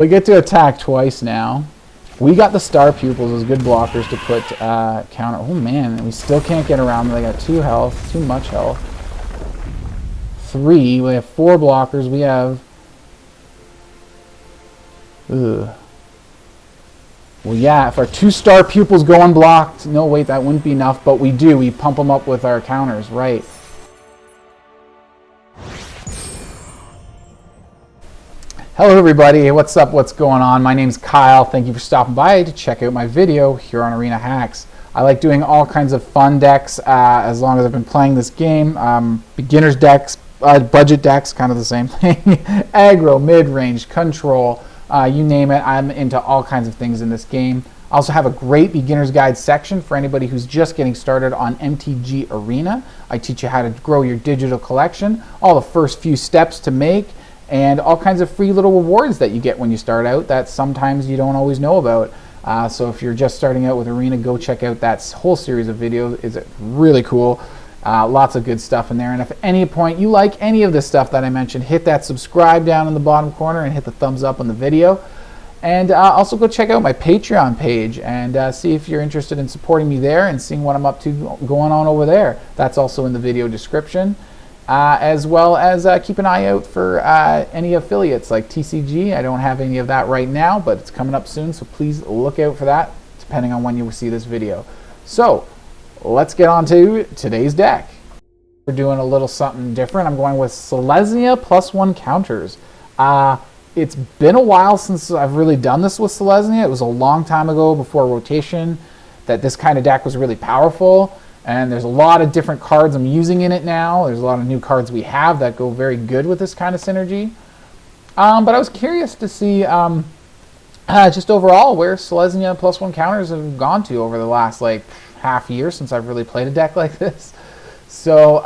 We get to attack twice now. We got the star pupils as good blockers to put counter. Oh man, we still can't get around them. They got 2 health, too much health. 3. We have 4 blockers. We have. Ugh. Well, yeah, if our 2 star pupils go unblocked, no, wait, that wouldn't be enough, but we do. We pump them up with our counters, right? Hello everybody, what's up, what's going on? My name's Kyle. Thank you for stopping by to check out my video here on Arena Hacks. I like doing all kinds of fun decks as long as I've been playing this game. Beginner's decks, budget decks, kind of the same thing. Aggro, mid-range, control, you name it. I'm into all kinds of things in this game. I also have a great beginner's guide section for anybody who's just getting started on MTG Arena. I teach you how to grow your digital collection, all the first few steps to make, and all kinds of free little rewards that you get when you start out that sometimes you don't always know about. So if you're just starting out with Arena, go check out that whole series of videos. It's really cool. Lots of good stuff in there. And if at any point you like any of this stuff that I mentioned, hit that subscribe down in the bottom corner and hit the thumbs up on the video. And also go check out my Patreon page and see if you're interested in supporting me there and seeing what I'm up to going on over there. That's also in the video description. As well as keep an eye out for any affiliates like TCG. I don't have any of that right now, but it's coming up soon, so please look out for that, depending on when you see this video. So, let's get on to today's deck. We're doing a little something different. I'm going with Selesnya +1 counters. It's been a while since I've really done this with Selesnya. It was a long time ago, before rotation, that this kind of deck was really powerful. And there's a lot of different cards I'm using in it now. There's a lot of new cards we have that go very good with this kind of synergy. But I was curious to see just overall where Selesnya +1 counters have gone to over the last like half year since I've really played a deck like this. So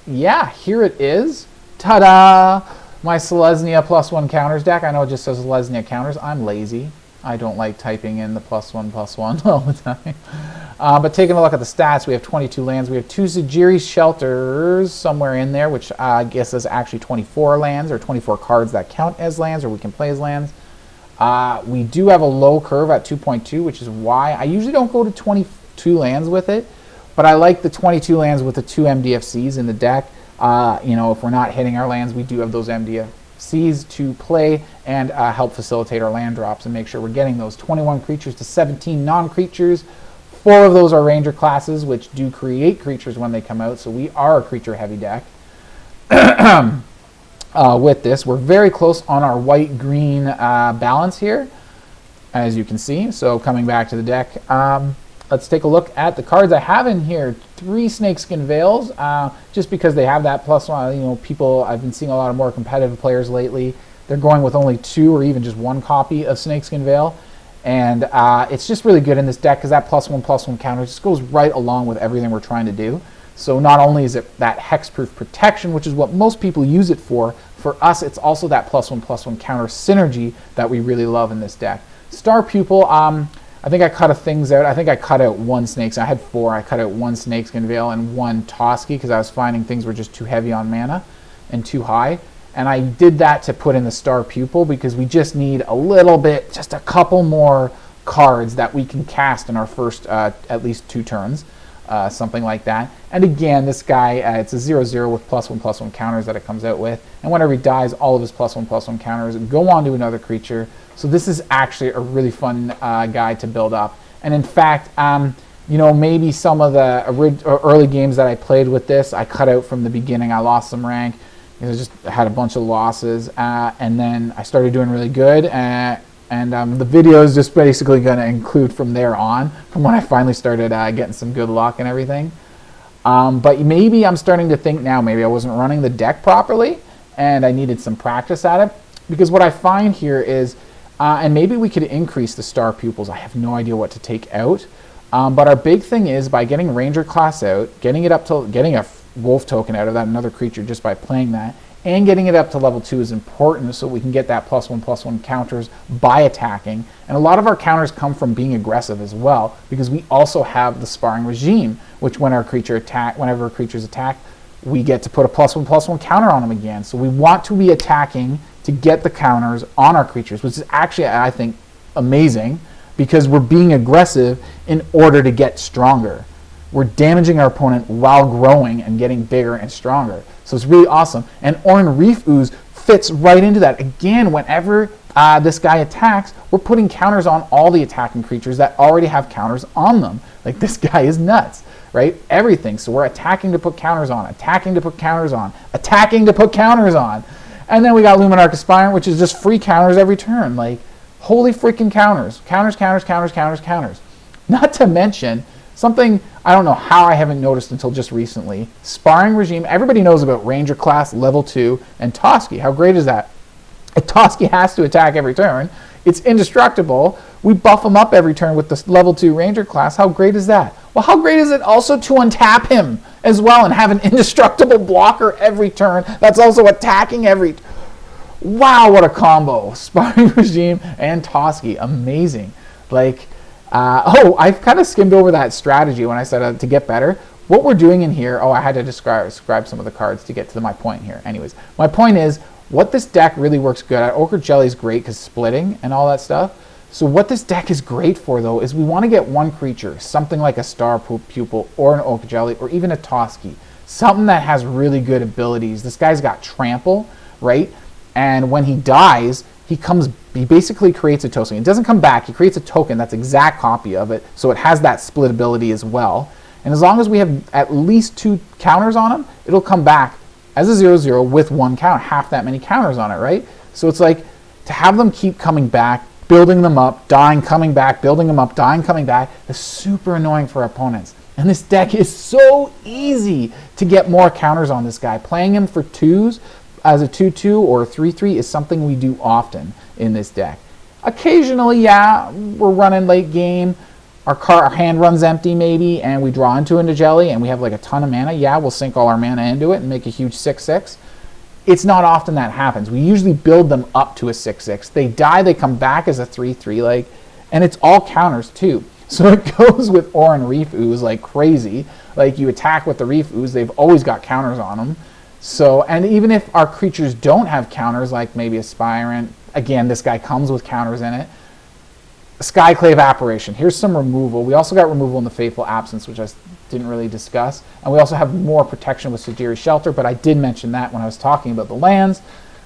yeah, here it is. Ta-da! My Selesnya +1 counters deck. I know it just says Selesnya counters. I'm lazy. I don't like typing in the +1/+1 all the time. But taking a look at the stats, we have 22 lands. We have 2 Zajiri Shelters somewhere in there, which I guess is actually 24 lands, or 24 cards that count as lands, or we can play as lands. We do have a low curve at 2.2, which is why I usually don't go to 22 lands with it, but I like the 22 lands with the 2 MDFCs in the deck. You know, if we're not hitting our lands, we do have those MDFCs to play and help facilitate our land drops and make sure we're getting those 21 creatures to 17 non-creatures. 4 of those are ranger classes, which do create creatures when they come out, so we are a creature-heavy deck. With this, we're very close on our white-green balance here, as you can see. So coming back to the deck, let's take a look at the cards I have in here. 3 Snakeskin Veils, just because they have that +1. You know, people, I've been seeing a lot of more competitive players lately. They're going with only 2 or even just 1 copy of Snakeskin Veil. And it's just really good in this deck because that +1/+1 counter just goes right along with everything we're trying to do. So not only is it that hexproof protection, which is what most people use it for us it's also that +1/+1 counter synergy that we really love in this deck. Star Pupil, I think I cut things out. I think I cut out 1 Snakes. I had 4. I cut out 1 Snakeskin Veil and 1 Toski because I was finding things were just too heavy on mana and too high. And I did that to put in the Star Pupil because we just need a little bit, just a couple more cards that we can cast in our first at least 2 turns, something like that. And again, this guy, it's a 0/0 with +1/+1 counters that it comes out with. And whenever he dies, all of his +1/+1 counters go on to another creature. So this is actually a really fun guy to build up. And in fact, you know, maybe some of the early games that I played with this, I cut out from the beginning. I lost some rank. I just had a bunch of losses, and then I started doing really good, and the video is just basically going to include from there on, from when I finally started getting some good luck and everything. But maybe I'm starting to think now, maybe I wasn't running the deck properly, and I needed some practice at it, because what I find here is, and maybe we could increase the Star Pupils, I have no idea what to take out, but our big thing is by getting Ranger class out, getting a Wolf token out of that, another creature, just by playing that, and getting it up to level 2 is important so we can get that +1/+1 counters by attacking. And a lot of our counters come from being aggressive as well, because we also have the Sparring Regime, which whenever a creature's attacked, we get to put a +1/+1 counter on them again. So we want to be attacking to get the counters on our creatures, which is actually, I think, amazing, because we're being aggressive in order to get stronger. We're damaging our opponent while growing and getting bigger and stronger. So it's really awesome. And Oran-Rief Ooze fits right into that. Again, whenever this guy attacks, we're putting counters on all the attacking creatures that already have counters on them. Like, this guy is nuts, right? Everything. So we're attacking to put counters on, attacking to put counters on, attacking to put counters on. And then we got Luminarch Aspirant, which is just free counters every turn. Like, holy freaking counters. Counters, counters, counters, counters, counters. Not to mention something I don't know how I haven't noticed until just recently. Sparring Regime. Everybody knows about Ranger class, level 2, and Toski. How great is that? A Toski has to attack every turn. It's indestructible. We buff him up every turn with this level 2 Ranger class. How great is that? Well, how great is it also to untap him as well and have an indestructible blocker every turn that's also attacking every... Wow, what a combo. Sparring Regime and Toski. Amazing. Like, I've kind of skimmed over that strategy when I said to get better. What we're doing in here... I had to describe some of the cards to get to my point here. Anyways, my point is, what this deck really works good at, Ochre Jelly is great because splitting and all that stuff. So what this deck is great for, though, is we want to get one creature, something like a Star Pupil or an Ochre Jelly or even a Toski, something that has really good abilities. This guy's got Trample, right? And when he dies, he basically creates a token. It doesn't come back. He creates a token that's exact copy of it, so it has that split ability as well. And as long as we have at least 2 counters on him, it'll come back as a 0/0 with 1 counter, half that many counters on it, right? So it's like, to have them keep coming back, building them up, dying, coming back, building them up, dying, coming back, is super annoying for our opponents. And this deck is so easy to get more counters on this guy. Playing him for 2s as a 2/2 or a 3/3 is something we do often in this deck. Occasionally, yeah, we're running late game, our hand runs empty maybe, and we draw into a jelly, and we have like a ton of mana. Yeah, we'll sink all our mana into it and make a huge 6/6. It's not often that happens. We usually build them up to a 6/6. They die, they come back as a 3/3, like, and it's all counters too. So it goes with Oran-Rief Ooze like crazy. Like, you attack with the Reef Ooze, they've always got counters on them. So, and even if our creatures don't have counters, like maybe Aspirant, again, this guy comes with counters in it. Skyclave Apparition. Here's some removal. We also got removal in the Fateful Absence, which I didn't really discuss. And we also have more protection with Sejiri's Shelter, but I did mention that when I was talking about the lands.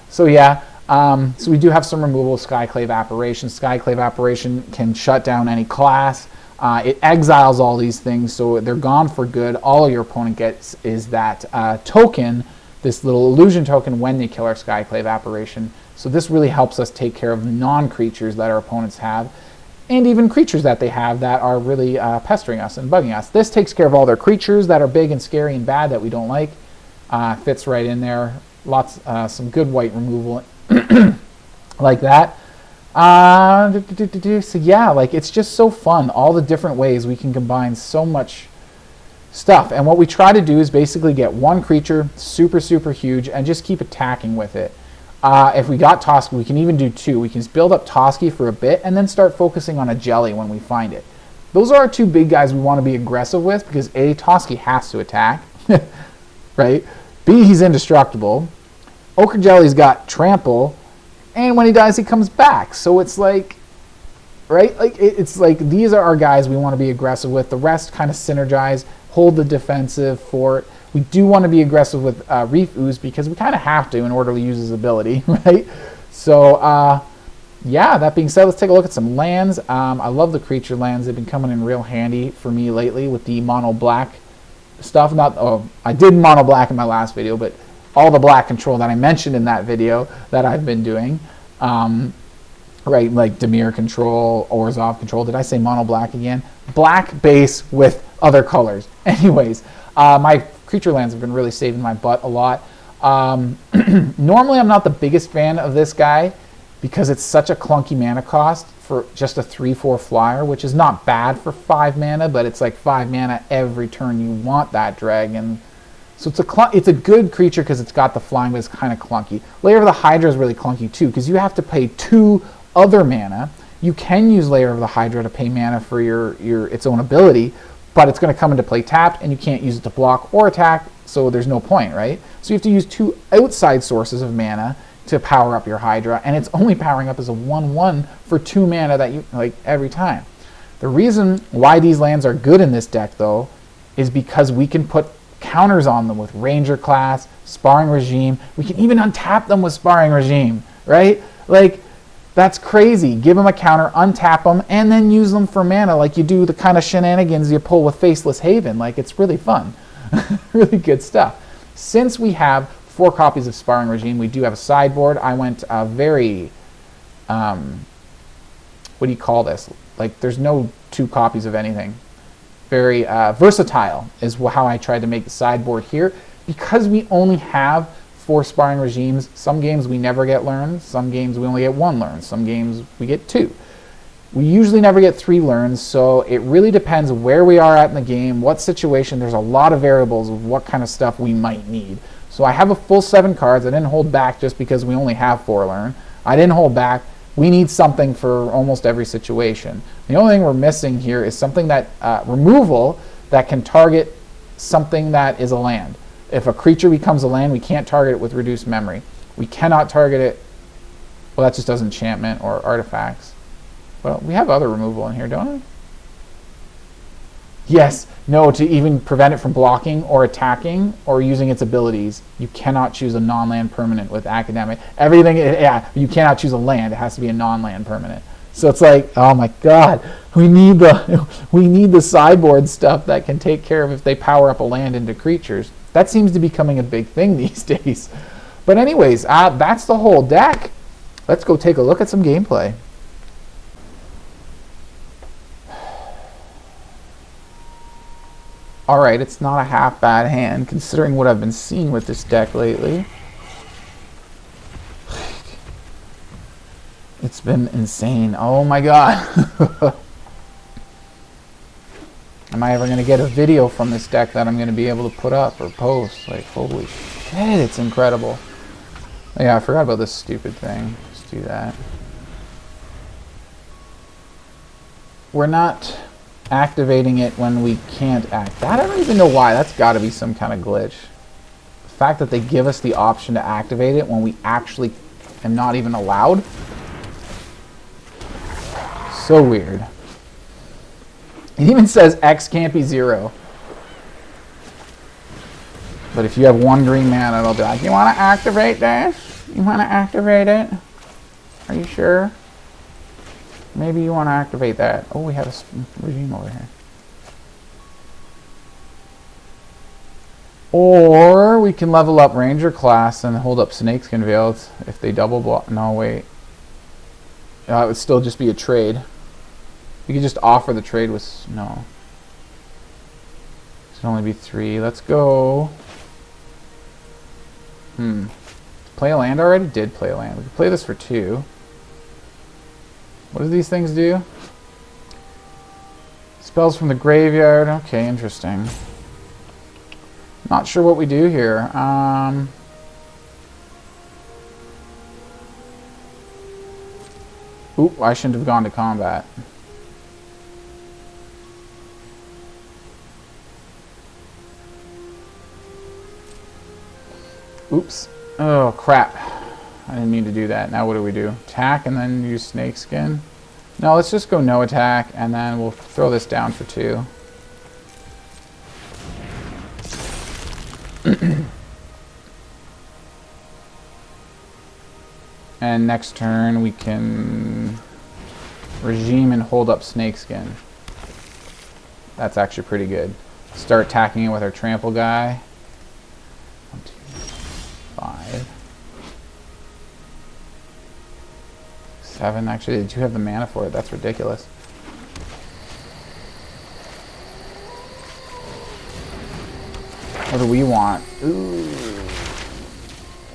So yeah, so we do have some removal of Skyclave Apparition. Skyclave Apparition can shut down any class. It exiles all these things, so they're gone for good. All your opponent gets is that token, this little illusion token, when they kill our Skyclave Apparition. So this really helps us take care of non-creatures that our opponents have, and even creatures that they have that are really pestering us and bugging us. This takes care of all their creatures that are big and scary and bad that we don't like. Fits right in there. Lots, some good white removal like that. So yeah, like, it's just so fun. All the different ways we can combine so much stuff. And what we try to do is basically get one creature, super, super huge, and just keep attacking with it. If we got Toski, we can even do 2. We can build up Toski for a bit and then start focusing on a Jelly when we find it. Those are our 2 big guys we want to be aggressive with, because A, Toski has to attack, right? B, he's indestructible. Ochre Jelly's got Trample, and when he dies, he comes back. So it's like, right? Like, it's like, these are our guys we want to be aggressive with. The rest kind of synergize, hold the defensive fort. We do want to be aggressive with Reef Ooze because we kind of have to in order to use his ability, right? So, yeah, that being said, let's take a look at some lands. I love the creature lands. They've been coming in real handy for me lately with the mono black stuff. I did mono black in my last video, but all the black control that I mentioned in that video that I've been doing, right, like Dimir control, Orzhov control. Did I say mono black again? Black base with other colors. Anyways, my creature lands have been really saving my butt a lot. Normally, I'm not the biggest fan of this guy because it's such a clunky mana cost for just a 3/4 flyer, which is not bad for 5 mana, but it's like 5 mana every turn you want that dragon. So it's a good creature because it's got the flying, but it's kind of clunky. Layer of the Hydra is really clunky too because you have to pay 2 other mana. You can use Layer of the Hydra to pay mana for its own ability, but it's going to come into play tapped, and you can't use it to block or attack, so there's no point, right? So you have to use 2 outside sources of mana to power up your Hydra, and it's only powering up as a 1/1 for 2 mana that you like every time. The reason why these lands are good in this deck, though, is because we can put counters on them with Ranger Class, Sparring Regime. We can even untap them with Sparring Regime, right? Like, that's crazy. Give them a counter, untap them, and then use them for mana like you do the kind of shenanigans you pull with Faceless Haven. Like, it's really fun. Really good stuff. Since we have 4 copies of Sparring Regime, we do have a sideboard. I went very, what do you call this? Like, there's no 2 copies of anything. Very versatile is how I tried to make the sideboard here. Because we only have 4 Sparring Regimes, some games we never get learns, some games we only get 1 learn, some games we get 2. We usually never get 3 learns, so it really depends where we are at in the game, what situation. There's a lot of variables of what kind of stuff we might need. So I have a full 7 cards. I didn't hold back just because we only have 4 learn. I didn't hold back. We need something for almost every situation. The only thing we're missing here is something that, removal, that can target something that is a land. If a creature becomes a land, we can't target it with reduced memory. We cannot target it, well, that just does enchantment or artifacts. Well, we have other removal in here, don't we? Yes, no, to even prevent it from blocking or attacking or using its abilities, you cannot choose a non-land permanent with Academic. Everything, yeah, you cannot choose a land. It has to be a non-land permanent. So it's like, oh my God, we need the sideboard stuff that can take care of if they power up a land into creatures. That seems to be becoming a big thing these days. But anyways, that's the whole deck. Let's go take a look at some gameplay. Alright, it's not a half bad hand considering what I've been seeing with this deck lately. It's been insane. Oh my God. Am I ever going to get a video from this deck that I'm going to be able to put up or post? Like, holy shit, it's incredible. Oh yeah, I forgot about this stupid thing. Let's do that. We're not activating it when we can't act. That I don't even know why. That's got to be some kind of glitch. The fact that they give us the option to activate it when we actually am not even allowed. So weird. It even says X can't be 0. But if you have 1 green mana, it'll be like, you want to activate this? You want to activate it? Are you sure? Maybe you want to activate that. Oh, we have a regime over here. Or we can level up Ranger Class and hold up Snakeskin Veils if they double block. No, wait. It would still just be a trade. We could just offer the trade with... No. It should only be 3. Let's go... Play a land already? Did play a land. We could play this for 2. What do these things do? Spells from the graveyard. Okay, interesting. Not sure what we do here. Oop, I shouldn't have gone to combat. Oops. Oh, crap. I didn't mean to do that. Now what do we do? Attack and then use Snakeskin? No, let's just go no attack and then we'll throw this down for 2. And next turn we can regime and hold up Snakeskin. That's actually pretty good. Start attacking it with our trample guy. 1, 2, 5. 7. Actually, they do have the mana for it. That's ridiculous. What do we want? Ooh.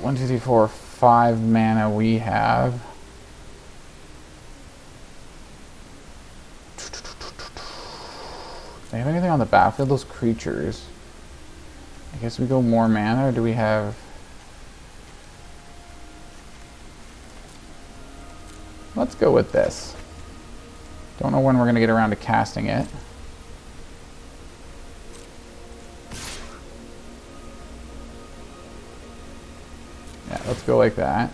1, 2, 3, 4, 5 mana we have. Do they have anything on the battlefield? Those creatures. I guess we go more mana, or do we have... Let's go with this. Don't know when we're going to get around to casting it. Yeah, let's go like that.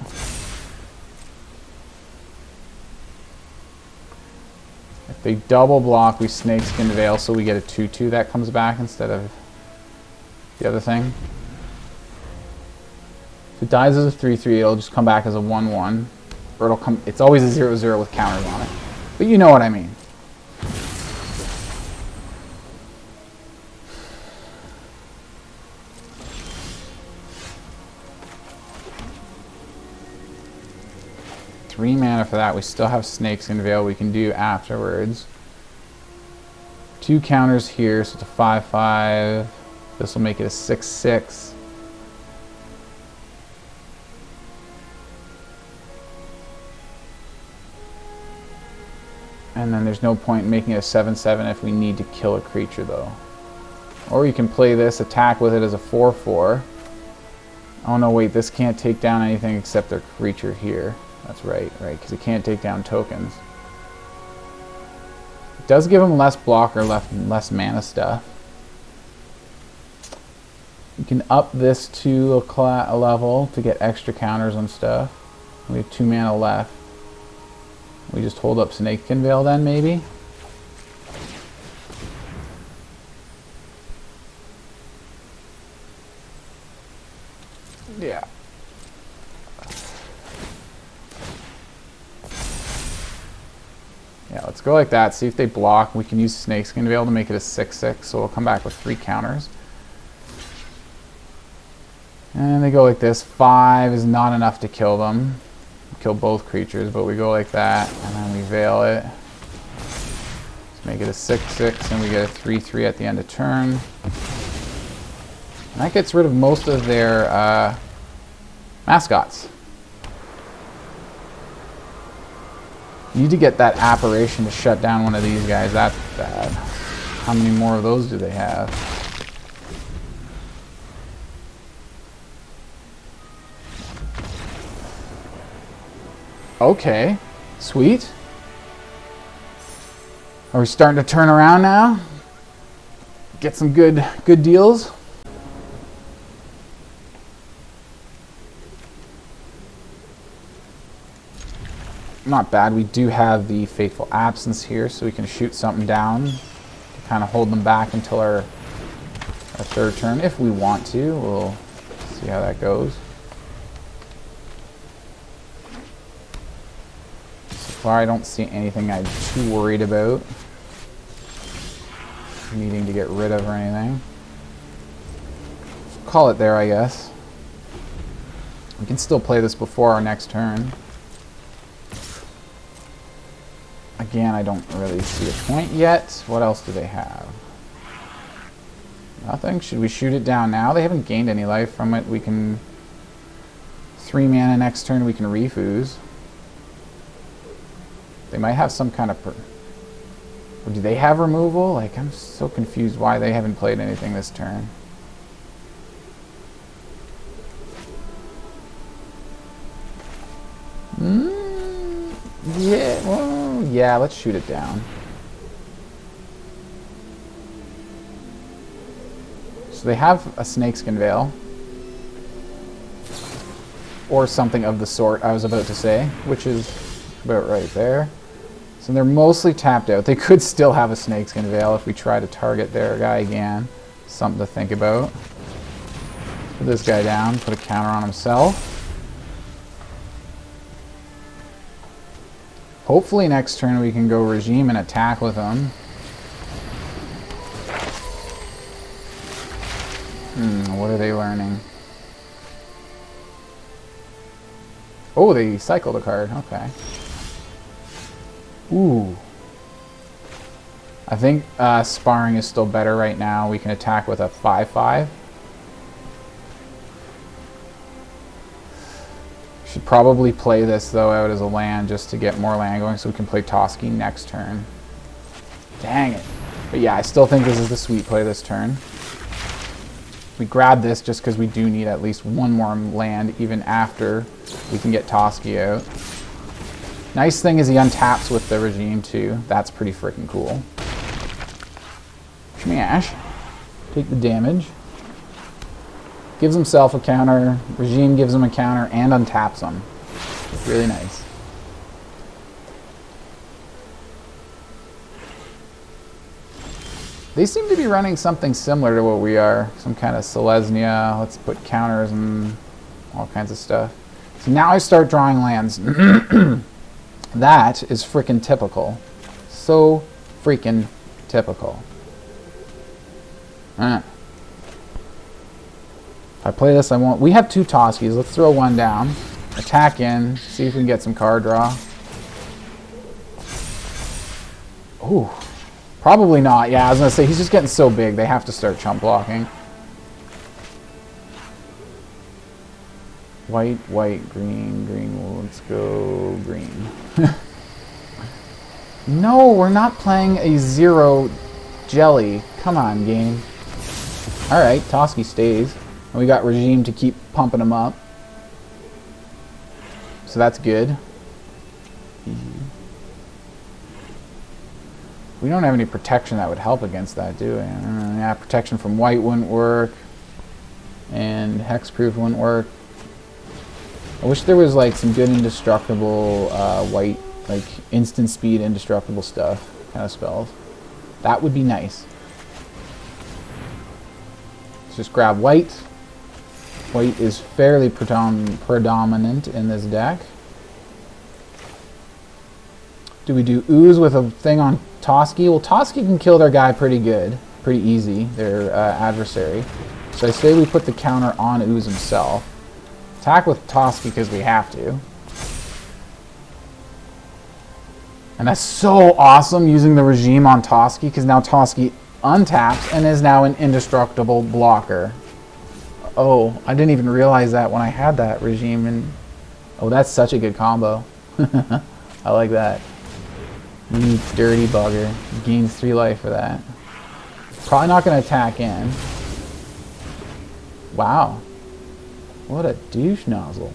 If they double block, we Snakeskin Veil, so we get a 2/2 that comes back instead of the other thing. If it dies as a 3/3, it'll just come back as a 1/1. Or it'll come, it's always a 0/0 with counters on it. But you know what I mean. Three mana for that. We still have Snakeskin Veil we can do afterwards. 2 counters here, so it's a 5/5. This will make it a 6/6. And then there's no point in making it a 7/7 if we need to kill a creature though. Or you can play this, attack with it as a 4/4. Oh no, wait, this can't take down anything except their creature here. That's right, because it can't take down tokens. It does give them less blocker, less mana stuff. You can up this to a level to get extra counters on stuff. We have 2 mana left. We just hold up Snakeskin Veil then, maybe? Yeah. Yeah, let's go like that. See if they block. We can use Snakeskin Veil to make it a 6/6, so it'll come back with 3 counters. And they go like this. 5 is not enough to kill them. Kill both creatures, but we go like that, and then we veil it. Let's make it a 6/6, and we get a 3/3 at the end of turn. And that gets rid of most of their mascots. You need to get that Apparition to shut down one of these guys. That's bad. How many more of those do they have? Okay, sweet. Are we starting to turn around now? Get some good deals? Not bad. We do have the Fateful Absence here, so we can shoot something down to kind of hold them back until our third turn. If we want to, we'll see how that goes. So far, I don't see anything I'm too worried about needing to get rid of or anything. Call it there, I guess. We can still play this before our next turn. Again, I don't really see a point yet. What else do they have? Nothing. Should we shoot it down now? They haven't gained any life from it. We can 3 mana next turn. We can Oran-Rief Ooze. They might have some kind of... Or do they have removal? Like, I'm so confused why they haven't played anything this turn. Yeah, well, yeah, let's shoot it down. So they have a Snakeskin Veil. Or something of the sort, I was about to say, which is about right there. So they're mostly tapped out. They could still have a Snakeskin Veil if we try to target their guy again. Something to think about. Put this guy down, put a counter on himself. Hopefully next turn we can go Regime and attack with them. What are they learning? Oh, they cycled a card. Okay. Ooh. I think Sparring is still better right now. We can attack with a 5/5. Should probably play this though out as a land just to get more land going so we can play Toski next turn. Dang it. But yeah, I still think this is the sweet play this turn. We grab this just because we do need at least one more land even after we can get Toski out. Nice thing is he untaps with the Regime too. That's pretty freaking cool. Smash. Take the damage. Gives himself a counter, Regime gives him a counter, and untaps him. Really nice. They seem to be running something similar to what we are. Some kind of Selesnya. Let's put counters and all kinds of stuff. So now I start drawing lands. That is freaking typical. So freaking typical. If I play this, I won't. We have 2 Toskies. Let's throw one down. Attack in. See if we can get some card draw. Ooh. Probably not. Yeah, I was going to say, he's just getting so big. They have to start chump blocking. White, white, green, green. Let's go green. No, we're not playing a 0 jelly. Come on, game. Alright, Toski stays. And we got Regime to keep pumping him up. So that's good. We don't have any protection that would help against that, do we? Yeah, protection from white wouldn't work. And hexproof wouldn't work. I wish there was like some good indestructible white, like instant speed indestructible stuff kind of spells. That would be nice. Let's just grab white. White is fairly predominant in this deck. Do we do Ooze with a thing on Toski? Well, Toski can kill their guy pretty good, pretty easy, their adversary. So I say we put the counter on Ooze himself. Attack with Toski because we have to. And that's so awesome using the Regime on Toski because now Toski untaps and is now an indestructible blocker. Oh, I didn't even realize that when I had that Regime. And oh, that's such a good combo. I like that. You dirty bugger. Gains 3 life for that. Probably not going to attack in. Wow. What a douche nozzle.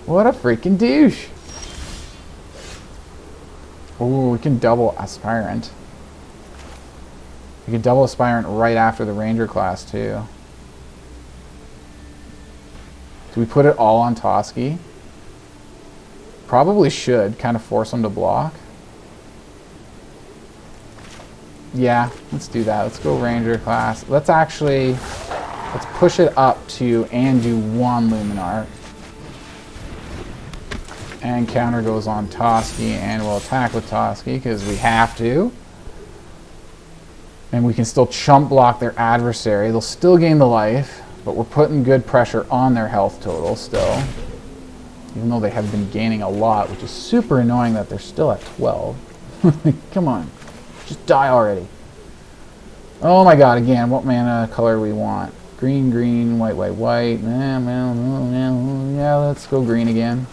What a freaking douche. Ooh, we can double Aspirant. We can double Aspirant right after the Ranger class too. Do we put it all on Toski? Probably should. Kind of force him to block. Yeah, let's do that. Let's go Ranger class. Let's push it up to and do 1 Luminarch. And counter goes on Toski, and we'll attack with Toski because we have to. And we can still chump block their adversary. They'll still gain the life, but we're putting good pressure on their health total still. Even though they have been gaining a lot, which is super annoying that they're still at 12. Come on. Just die already. Oh my god, again, what mana color we want? Green, green, white, white, white. Yeah, let's go green again.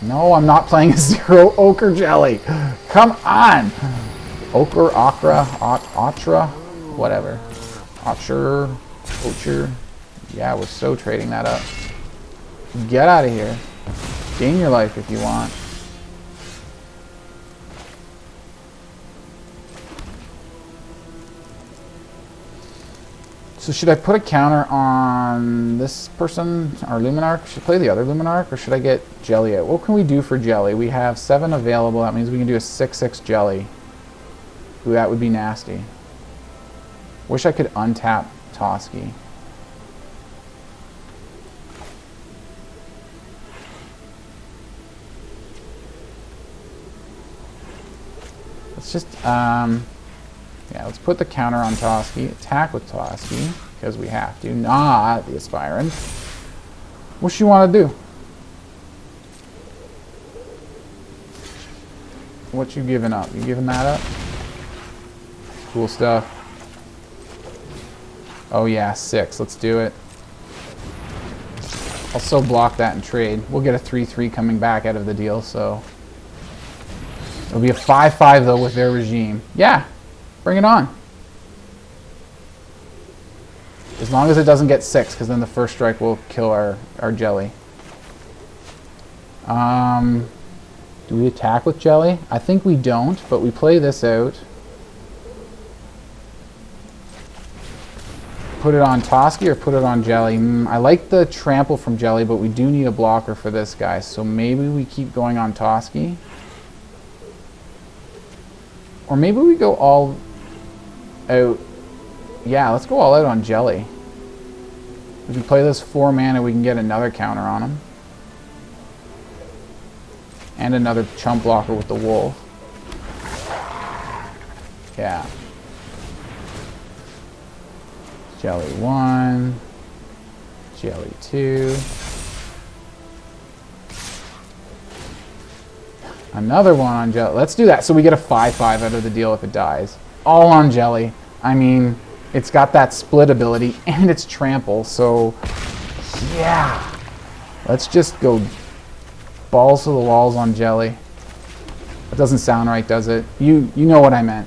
No, I'm not playing a 0 Ochre Jelly. Come on. Ochre, whatever. Ochre. Yeah, we're so trading that up. Get out of here. Gain your life if you want. So should I put a counter on this person, our Luminarch? Should I play the other Luminarch, or should I get Jelly out? What can we do for Jelly? We have 7 available. That means we can do a 6/6 Jelly. Ooh, that would be nasty. Wish I could untap Toski. Let's just, yeah, let's put the counter on Toski, attack with Toski, because we have to, not the Aspirant. What you want to do? What you giving up? You giving that up? Cool stuff. Oh yeah, 6, let's do it. I'll so block that and trade. We'll get a 3/3 coming back out of the deal, so. It'll be a 5/5 though with their Regime. Yeah. Bring it on. As long as it doesn't get 6, because then the first strike will kill our Jelly. Do we attack with Jelly? I think we don't, but we play this out. Put it on Toski or put it on Jelly? I like the trample from Jelly, but we do need a blocker for this guy, so maybe we keep going on Toski. Or maybe we go all out. Yeah, let's go all out on Jelly. If we play this 4 mana, we can get another counter on him. And another chump blocker with the wolf. Yeah. Jelly 1. Jelly 2. Another one on Jelly. Let's do that. So we get a 5/5 out of the deal if it dies. All on Jelly. I mean, it's got that split ability and it's trample. So, yeah. Let's just go balls to the walls on Jelly. That doesn't sound right, does it? You know what I meant.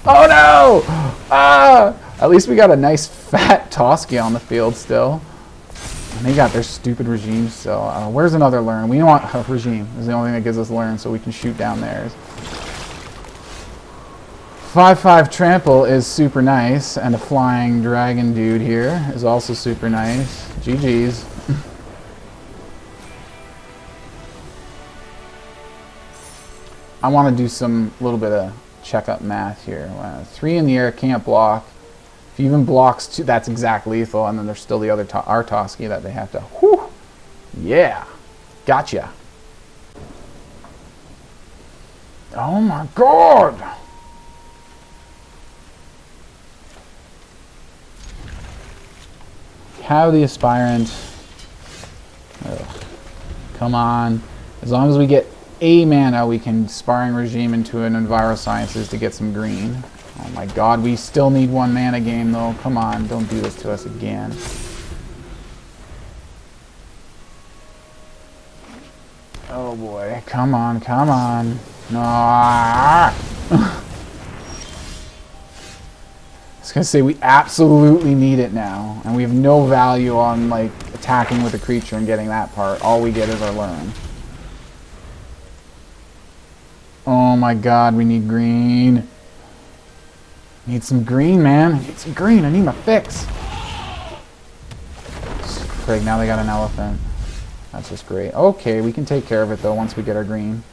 Oh no! Ah! At least we got a nice fat Toski on the field still. And they got their stupid regime still. Where's another learn? We want a regime. Is the only thing that gives us learn, so we can shoot down theirs. 5/5 trample is super nice, and a flying dragon dude here is also super nice. GG's. I want to do some little bit of check-up math here. 3 in the air can't block. If he even blocks 2, that's exact lethal, and then there's still the other our Toski that they have to. Whew! Yeah, gotcha. Oh my god! Have the Aspirant. Ugh. Come on. As long as we get a mana, we can Sparring Regime into an Envirosciences to get some green. Oh my god, we still need 1 mana game though. Come on, don't do this to us again. Oh boy, come on, come on. No. I was gonna say we absolutely need it now, and we have no value on like attacking with a creature and getting that part. All we get is our learn. Oh my god, we need green. Need some green, man. I need some green. I need my fix. Frig, now they got an elephant. That's just great. Okay, we can take care of it though once we get our green.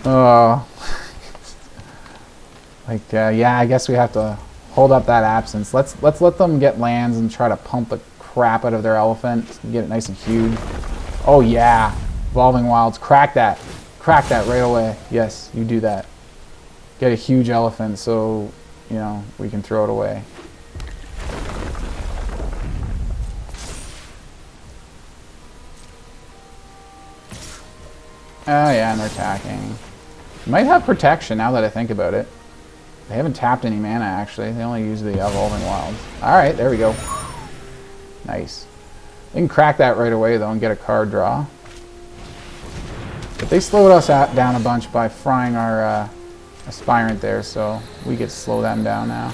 Oh. Yeah, I guess we have to hold up that absence. Let's let them get lands and try to pump the crap out of their elephant. Get it nice and huge. Oh yeah. Evolving Wilds. Crack that. Crack that right away. Yes, you do that. Get a huge elephant so, you know, we can throw it away. Oh yeah, and they're attacking. Might have protection now that I think about it. They haven't tapped any mana actually. They only use the Evolving Wilds. Alright, there we go. Nice. They can crack that right away though and get a card draw. But they slowed us down a bunch by frying our Aspirant there, so we get to slow them down now.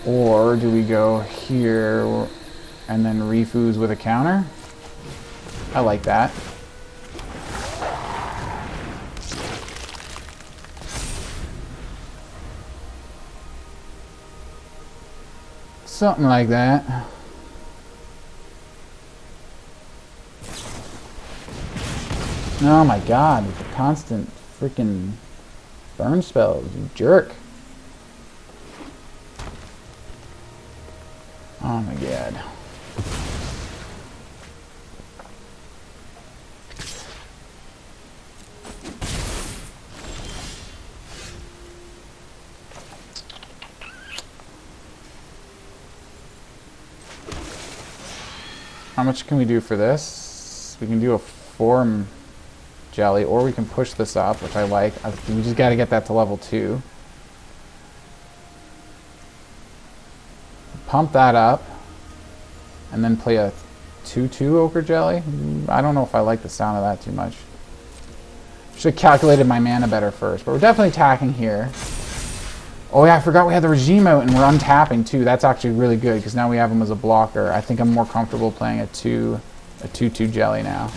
Or do we go here and then Reef Ooze with a counter? I like that. Something like that. Oh my god, the constant freaking burn spells, you jerk. Oh my god. How much can we do for this? We can do a Form Jelly, or we can push this up, which I like. We just got to get that to level 2. Pump that up, and then play a 2/2 Ochre Jelly. I don't know if I like the sound of that too much. Should have calculated my mana better first, but we're definitely attacking here. Oh yeah, I forgot we had the regime out and we're untapping too. That's actually really good because now we have him as a blocker. I think I'm more comfortable playing a 2/2 Jelly now.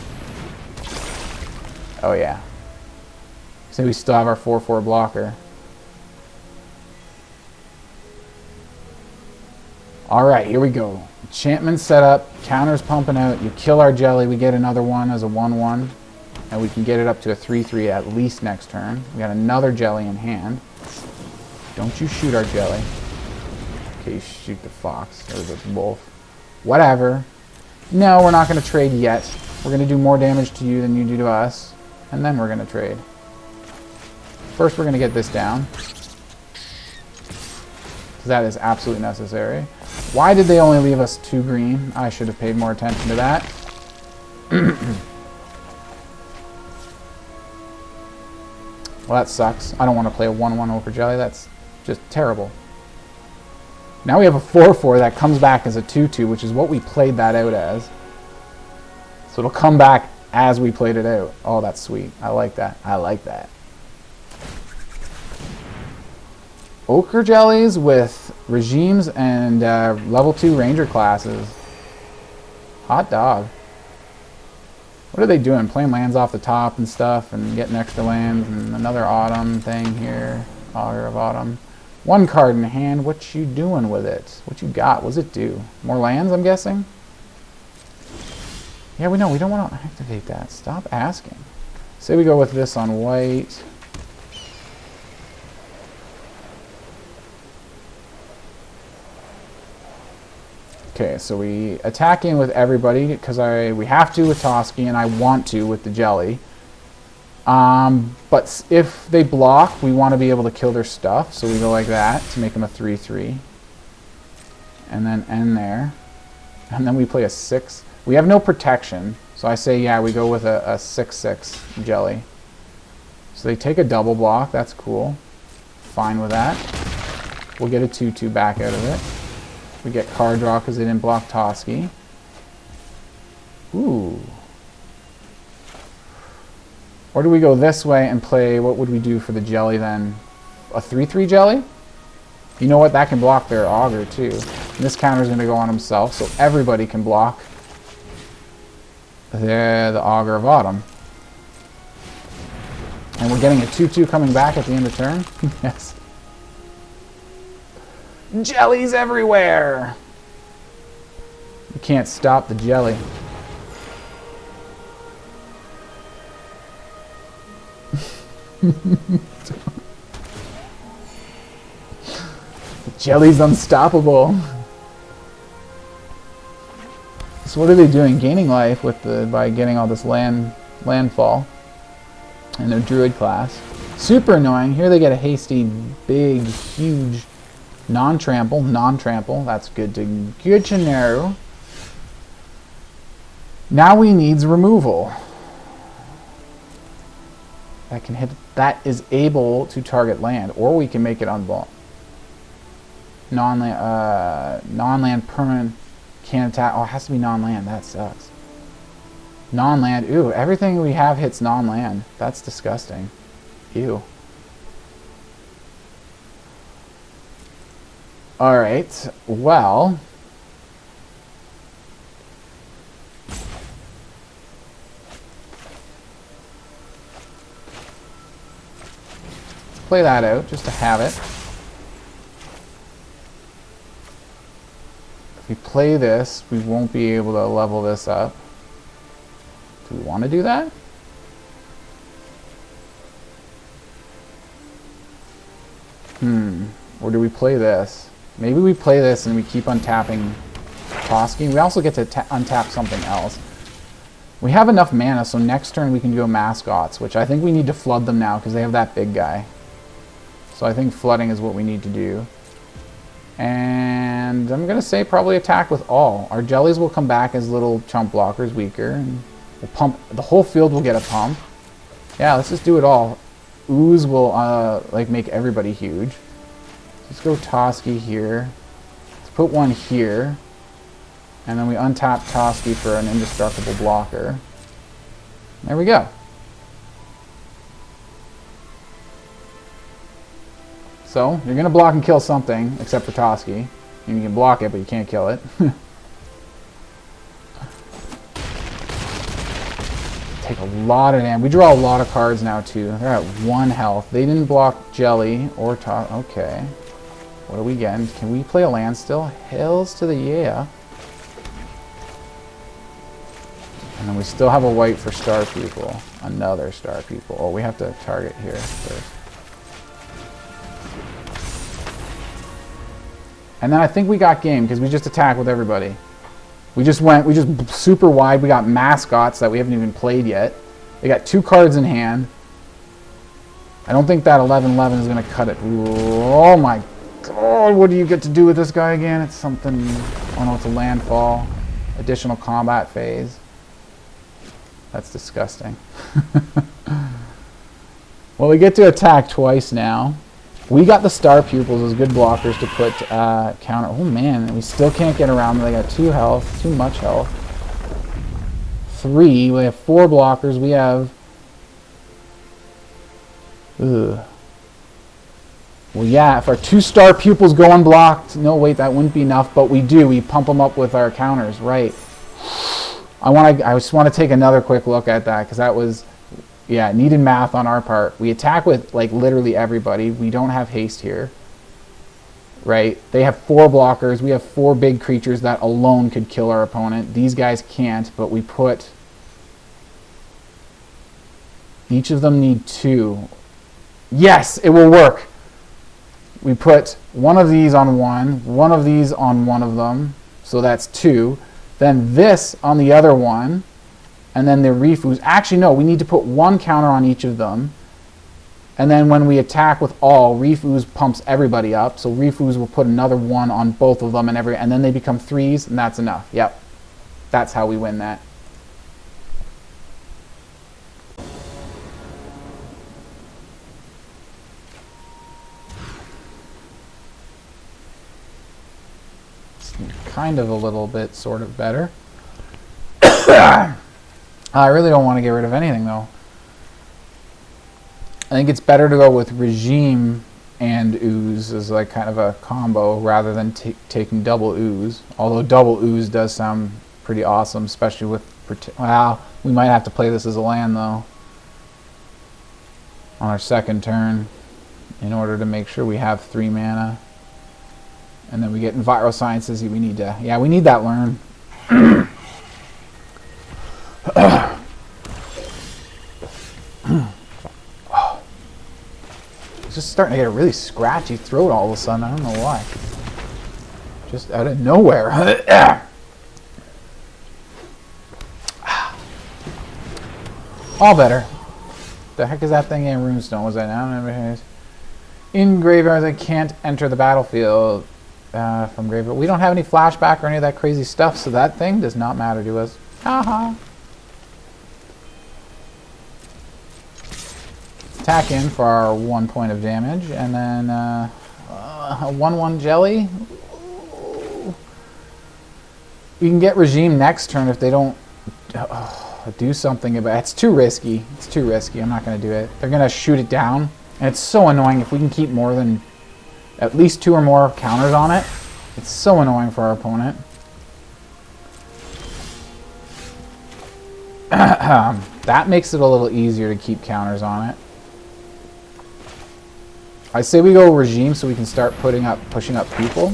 Oh yeah. So we still have our 4/4 blocker. Alright, here we go. Enchantment set up, counters pumping out, you kill our jelly, we get another one as a 1/1, and we can get it up to a 3/3 at least next turn. We got another jelly in hand. Don't you shoot our jelly. Okay, you shoot the fox, or the wolf. Whatever. No, we're not going to trade yet. We're going to do more damage to you than you do to us, and then we're going to trade. First, we're going to get this down. That is absolutely necessary. Why did they only leave us 2 green? I should have paid more attention to that. Well, that sucks. I don't want to play a 1/1 Ochre Jelly. That's just terrible. Now we have a 4/4 that comes back as a 2/2, which is what we played that out as. So it'll come back as we played it out. Oh, that's sweet. I like that. I like that. Ochre Jellies with regimes and level 2 ranger classes. Hot dog. What are they doing? Playing lands off the top and stuff and getting extra lands and another autumn thing here. Augur of Autumn. 1 card in hand. What you doing with it? What you got? What's it do? More lands, I'm guessing? Yeah, we know. We don't want to activate that. Stop asking. Say we go with this on white. Okay, so we attack in with everybody because we have to with Toski and I want to with the jelly. But if they block, we want to be able to kill their stuff, so we go like that to make them a 3/3. And then end there. And then we play a 6. We have no protection, so I say, yeah, we go with a 6/6 jelly. So they take a double block, that's cool. Fine with that. We'll get a 2/2 back out of it. We get card draw because they didn't block Toski. Ooh. Or do we go this way and play, what would we do for the jelly then? A 3/3 jelly? You know what, that can block their Augur too. And this counter is going to go on himself, so everybody can block the Augur of Autumn. And we're getting a 2/2 coming back at the end of turn? Yes. Jellies everywhere! You can't stop the jelly. The jelly's unstoppable. So what are they doing? Gaining life with by getting all this landfall in their druid class. Super annoying. Here they get a hasty, big, huge non-trample. That's good to know. Now we needs removal. That can hit. That is able to target land, or we can make it unblocked. Non-land permanent can't attack. Oh, it has to be non-land. That sucks. Non-land. Ooh, everything we have hits non-land. That's disgusting. Ew. Alright, well. Let's play that out, just to have it. If we play this, we won't be able to level this up. Do we want to do that? Or do we play this? Maybe we play this and we keep untapping Toski. We also get to untap something else. We have enough mana, so next turn we can go Mascots, which I think we need to flood them now because they have that big guy. So I think flooding is what we need to do. And I'm going to say probably attack with all. Our jellies will come back as little chump blockers, weaker. And we'll pump. The whole field will get a pump. Yeah, let's just do it all. Ooze will like make everybody huge. Let's go Toski here. Let's put one here. And then we untap Toski for an indestructible blocker. There we go. So, you're going to block and kill something, except for Toski. And you can block it, but you can't kill it. Take a lot of damage. We draw a lot of cards now, too. They're at 1 health. They didn't block Jelly or Toski. Okay. What are we getting? Can we play a land still? Hells to the yeah. And then we still have a white for Star Pupil. Another Star Pupil. Oh, we have to target here first. And then I think we got game because we just attacked with everybody. We just super wide. We got mascots that we haven't even played yet. They got 2 cards in hand. I don't think that 11/11 is going to cut it. Oh my god, what do you get to do with this guy again? It's something, oh no, it's a landfall. Additional combat phase. That's disgusting. Well, we get to attack twice now. We got the Star Pupils as good blockers to put counter. Oh man, we still can't get around them. They got 2 health, too much health. 3, we have 4 blockers. We have... Ugh. Well, yeah, if our 2 Star Pupils go unblocked... No, wait, that wouldn't be enough, but we do. We pump them up with our counters, right. I just want to take another quick look at that, because that was... Yeah, needed math on our part. We attack with, like, literally everybody. We don't have haste here. Right? They have 4 blockers. We have 4 big creatures that alone could kill our opponent. These guys can't, but we put... Each of them need 2. Yes, it will work! We put one of these on one of these on one of them, so that's 2. Then this on the other one. And then the Reef Ooze. Actually, no, we need to put 1 counter on each of them. And then when we attack with all, Reef Ooze pumps everybody up. So Reef Ooze will put another 1 on both of them, and then they become 3s, and that's enough. Yep. That's how we win that. It's kind of a little bit sort of better. I really don't want to get rid of anything, though. I think it's better to go with Regime and Ooze as like kind of a combo rather than taking double Ooze. Although double Ooze does sound pretty awesome, especially with... Well, we might have to play this as a land, though, on our second turn in order to make sure we have 3 mana. And then we get Envirosciences. We need to... Yeah, we need that learn. It's just starting to get a really scratchy throat all of a sudden. I don't know why. Just out of nowhere. All better. The heck is that thing in Runestone? Was that now? In graveyards, I can't enter the battlefield from graveyard. We don't have any flashback or any of that crazy stuff, so that thing does not matter to us. Haha. Attack in for our 1 point of damage, and then a 1/1 jelly. We can get Regime next turn if they don't do something about it. It's too risky. It's too risky. I'm not going to do it. They're going to shoot it down, and it's so annoying if we can keep more than at least 2 or more counters on it. It's so annoying for our opponent. That makes it a little easier to keep counters on it. I say we go Regime so we can start pushing up people.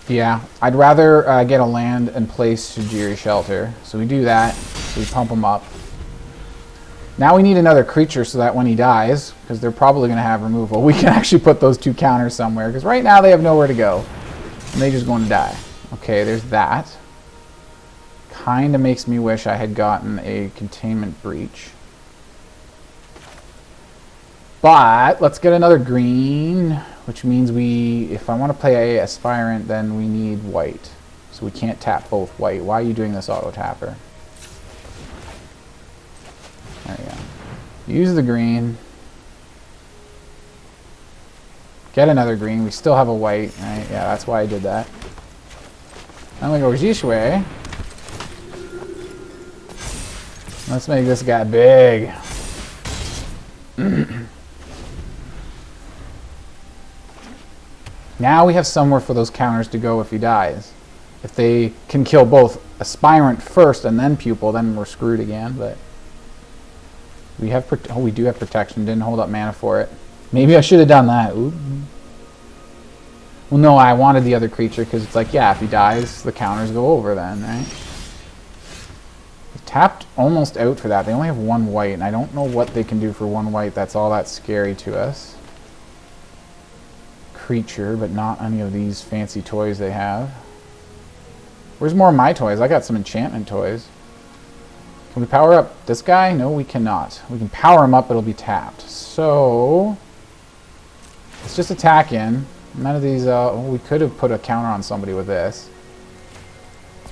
Yeah, I'd rather get a land and place Tajiri Shelter. So we do that. So we pump them up. Now we need another creature so that when he dies, because they're probably going to have removal, we can actually put those 2 counters somewhere. Because right now they have nowhere to go. And they're just going to die. Okay, there's that. Kind of makes me wish I had gotten a Containment Breach. But let's get another green, which means if I want to play a Aspirant, then we need white. So we can't tap both white. Why are you doing this auto tapper? There you go. Use the green. Get another green. We still have a white. Right? Yeah, that's why I did that. I'm going to go Jishue. Let's make this guy big. Now we have somewhere for those counters to go if he dies. If they can kill both Aspirant first and then Pupil, then we're screwed again. But we have we do have protection. Didn't hold up mana for it. Maybe I should have done that. Ooh. Well, no, I wanted the other creature because it's like, yeah, if he dies, the counters go over then, right? Tapped almost out for that. They only have 1 white, and I don't know what they can do for 1 white that's all that scary to us. Creature, but not any of these fancy toys they have. Where's more of my toys? I got some enchantment toys. Can we power up this guy? No, we cannot. We can power him up, but it'll be tapped. So, let's just attack in. None of these, we could have put a counter on somebody with this.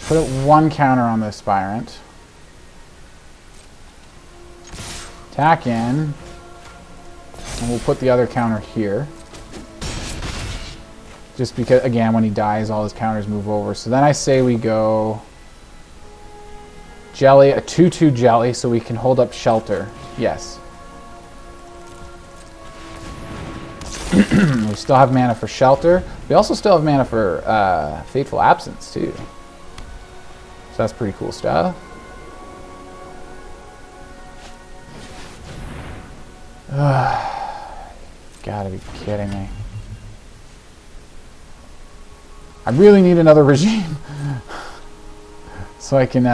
Put 1 counter on the Aspirant. Attack in. And we'll put the other counter here. Just because, again, when he dies, all his counters move over. So then I say we go Jelly, a 2/2 Jelly, so we can hold up Shelter. Yes. We still have mana for Shelter. We also still have mana for Fateful Absence, too. So that's pretty cool stuff. Gotta be kidding me. I really need another regime so I can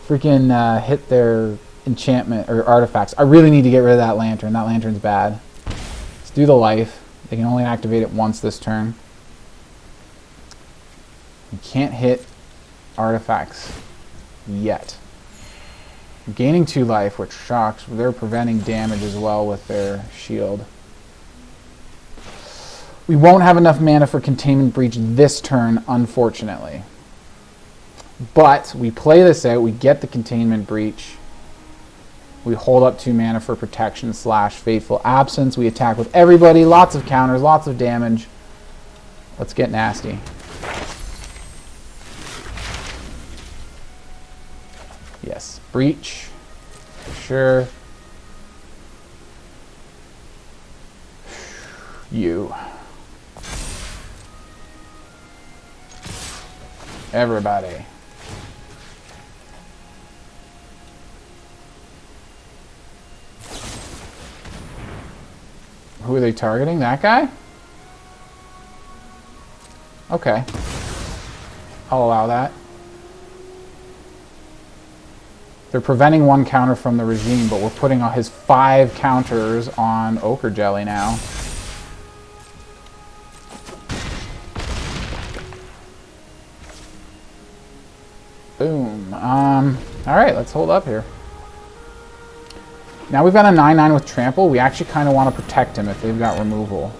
freaking hit their enchantment or artifacts. I really need to get rid of that lantern. That lantern's bad. Let's do the life. They can only activate it once this turn. You can't hit artifacts yet. I'm gaining 2 life, which shocks. They're preventing damage as well with their shield. We won't have enough mana for Containment Breach this turn, unfortunately. But we play this out, we get the Containment Breach. We hold up 2 mana for Protection / Fateful Absence. We attack with everybody, lots of counters, lots of damage. Let's get nasty. Yes, Breach, for sure. You. Everybody. Who are they targeting? That guy? Okay. I'll allow that. They're preventing 1 counter from the regime, but we're putting his 5 counters on Ochre Jelly now. Boom. Alright, let's hold up here. Now we've got a 9/9 with Trample. We actually kind of want to protect him if they've got removal.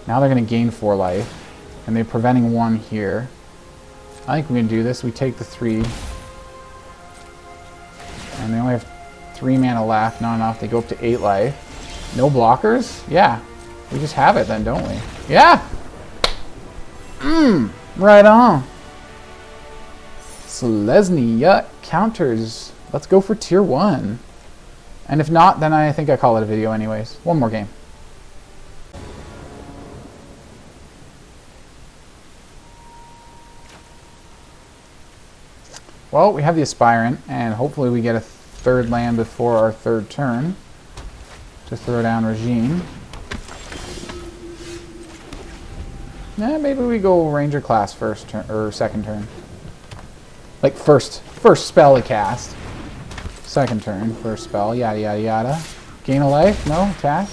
Now they're going to gain 4 life. And they're preventing 1 here. I think we can do this. We take the 3. And they only have 3 mana left. Not enough. They go up to 8 life. No blockers? Yeah. We just have it then, don't we? Yeah! Right on. Selesnya counters. Let's go for tier 1. And if not, then I think I call it a video anyways. 1 more game. Well, we have the Aspirant, and hopefully we get a 3rd land before our 3rd turn to throw down Regime. Yeah, maybe we go Ranger class first turn or 2nd turn. Like first spell to cast. 2nd turn, 1st spell, yada yada yada. Gain a life? No? Attack?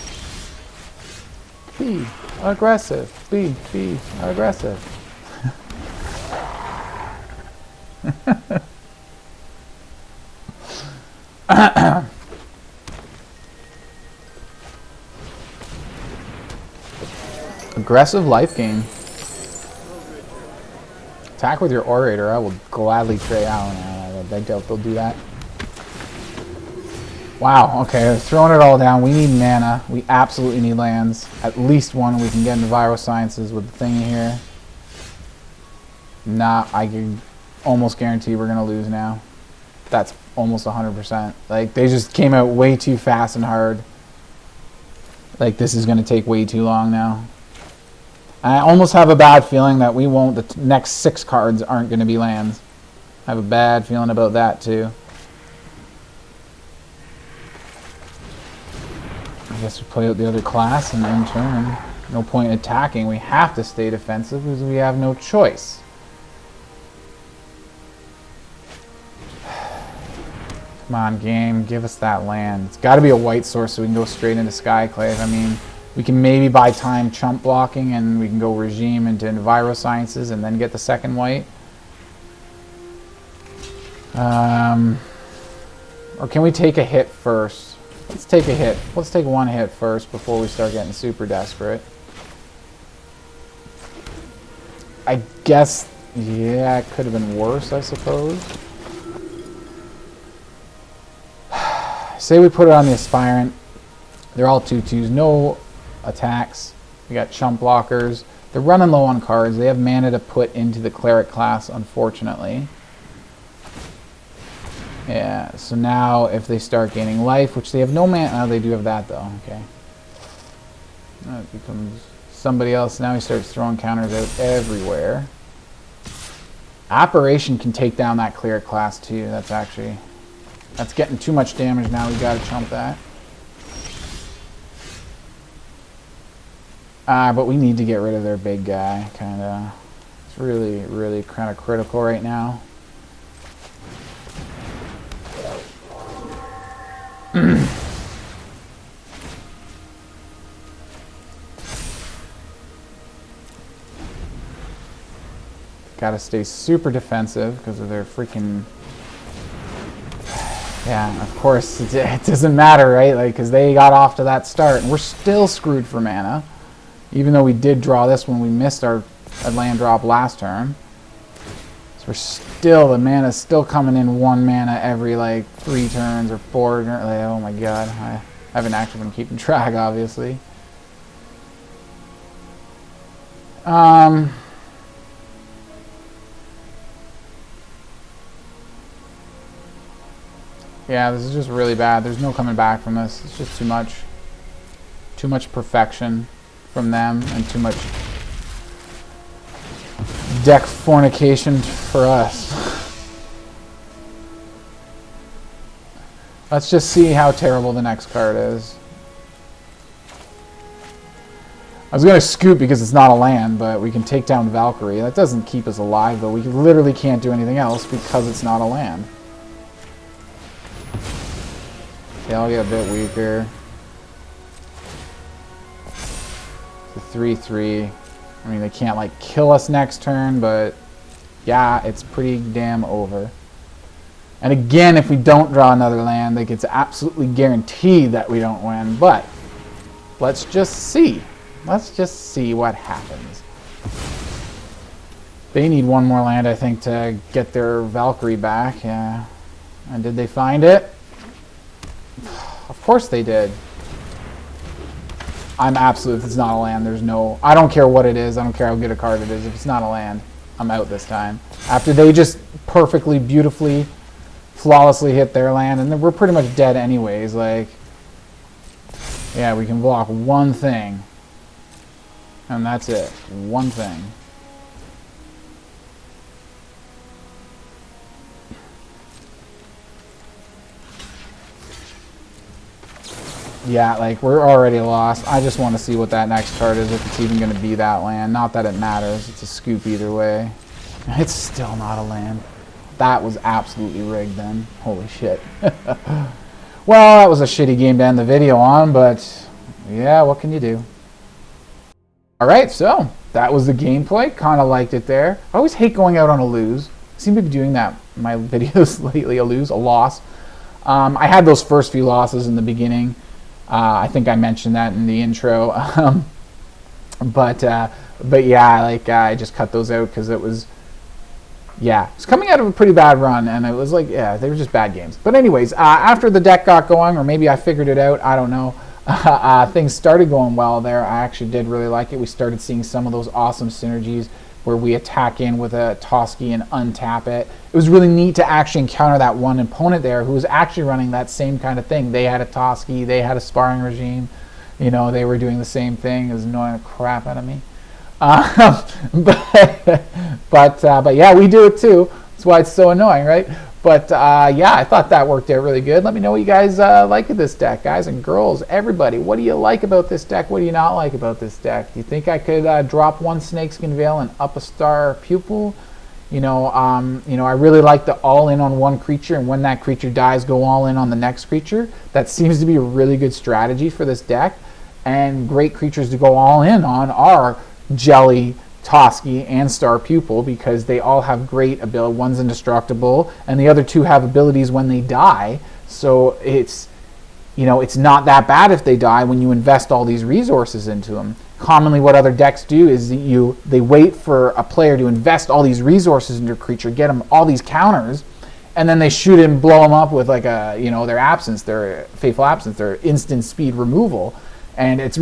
Be aggressive. Be aggressive. Aggressive life gain. Attack with your Orator. I will gladly trade out. I doubt they'll do that. Wow, okay, they're throwing it all down. We need mana. We absolutely need lands. At least 1 we can get into Virosciences with the thingy here. Nah, I can almost guarantee we're going to lose now. That's almost 100%. Like, they just came out way too fast and hard. Like, this is going to take way too long now. I almost have a bad feeling that we won't, the next 6 cards aren't going to be lands. I have a bad feeling about that too. guess we play out the other class and in turn. No point in attacking. We have to stay defensive because we have no choice. Come on, game. Give us that land. It's got to be a white source so we can go straight into Skyclave. I mean, we can maybe buy time chump blocking and we can go regime into Envirosciences and then get the second white. Or can we take a hit first? Let's take a hit. Let's take one hit first before we start getting super desperate. I guess, yeah, it could have been worse, I suppose. Say we put it on the Aspirant. They're all 2/2s, no attacks. We got chump blockers. They're running low on cards. They have mana to put into the cleric class, unfortunately. Yeah, so now if they start gaining life, which they have no mana, oh, they do have that though, okay. That becomes somebody else. Now he starts throwing counters out everywhere. Apparition can take down that cleric class too. That's getting too much damage now. We gotta chump that. But we need to get rid of their big guy, kinda. It's really, really kinda critical right now. Gotta stay super defensive because of their freaking... Yeah, of course, it doesn't matter, right? Like, because they got off to that start, and we're still screwed for mana. Even though we did draw this when we missed our land drop last turn. So we're still, the mana's still coming in 1 mana every, like, 3 turns or 4 turns. Like, oh my god, I haven't actually been keeping track, obviously. Yeah, this is just really bad. There's no coming back from this. It's just too much. Too much perfection from them and too much deck fornication for us. Let's just see how terrible the next card is. I was going to scoop because it's not a land, but we can take down Valkyrie. That doesn't keep us alive, but we literally can't do anything else because it's not a land. Okay, I'll get a bit weaker. It's a 3/3. I mean, they can't, like, kill us next turn, but yeah, it's pretty damn over. And again, if we don't draw another land, like, it's absolutely guaranteed that we don't win, but let's just see. Let's just see what happens. They need one more land, I think, to get their Valkyrie back. Yeah. And did they find it? Of course they did. I'm absolute. If it's not a land, there's no... I don't care what it is. I don't care how good a card it is. If it's not a land, I'm out this time. After they just perfectly, beautifully, flawlessly hit their land, and then we're pretty much dead anyways. Like, yeah, we can block one thing. And that's it. One thing. Yeah, like, we're already lost. I just want to see what that next card is, if it's even going to be that land. Not that it matters. It's a scoop either way. It's still not a land. That was absolutely rigged then. Holy shit. Well, that was a shitty game to end the video on, but yeah, what can you do? Alright, so that was the gameplay. Kind of liked it there. I always hate going out on a lose. I seem to be doing that in my videos lately, a loss. I had those first few losses in the beginning. I think I mentioned that in the intro. But yeah, like, I just cut those out because it was, yeah, it's coming out of a pretty bad run, and it was like, yeah, they were just bad games. But anyways, after the deck got going, or maybe I figured it out, I don't know, things started going well there. I actually did really like it. We started seeing some of those awesome synergies where we attack in with a Toski and untap it. It was really neat to actually encounter that one opponent there who was actually running that same kind of thing. They had a Toski, they had a Sparring Regime. You know, they were doing the same thing. It was annoying the crap out of me. But yeah, we do it too. That's why it's so annoying, right? But yeah, I thought that worked out really good. Let me know what you guys like of this deck, guys and girls. Everybody, what do you like about this deck? What do you not like about this deck? Do you think I could drop one Snakeskin Veil and up a Star Pupil? I really like the all in on one creature, and when that creature dies, go all in on the next creature. That seems to be a really good strategy for this deck. And great creatures to go all in on are Jelly, Toski, and Star Pupil, because they all have great ability. One's indestructible, and the other two have abilities when they die. So it's not that bad if they die when you invest all these resources into them. Commonly, what other decks do is they wait for a player to invest all these resources into a creature, get them all these counters, and then they shoot it and blow them up with like their absence, their Fateful Absence, their instant speed removal. And that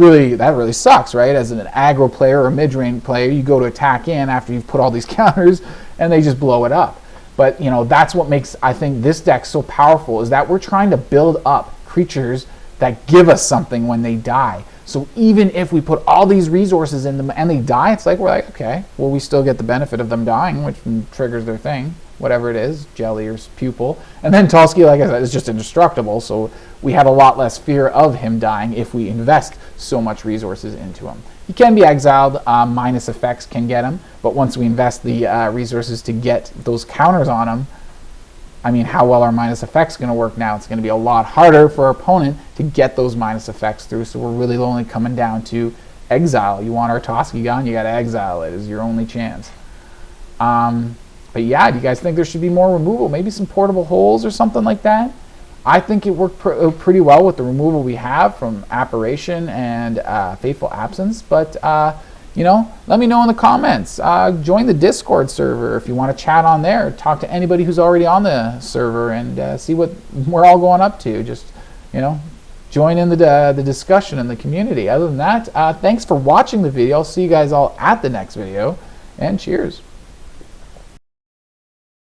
really sucks, right? As an aggro player or a mid-range player, you go to attack in after you've put all these counters, and they just blow it up. But that's what makes, I think, this deck so powerful, is that we're trying to build up creatures that give us something when they die. So even if we put all these resources in them and they die, we're like, okay, well, we still get the benefit of them dying, which triggers their thing, whatever it is, Jelly or Pupil. And then Toski, like I said, is just indestructible, so we have a lot less fear of him dying if we invest so much resources into him. He can be exiled, minus effects can get him, but once we invest the resources to get those counters on him, I mean, how well are minus effects going to work now? It's going to be a lot harder for our opponent to get those minus effects through, so we're really only coming down to exile. You want our Toski gone, you got to exile it. Is your only chance. But yeah, do you guys think there should be more removal? Maybe some portable holes or something like that? I think it worked pretty well with the removal we have from Apparition and Fateful Absence, but let me know in the comments. Join the Discord server if you want to chat on there. Talk to anybody who's already on the server and see what we're all going up to. Just, join in the discussion in the community. Other than that, thanks for watching the video. I'll see you guys all at the next video, and cheers.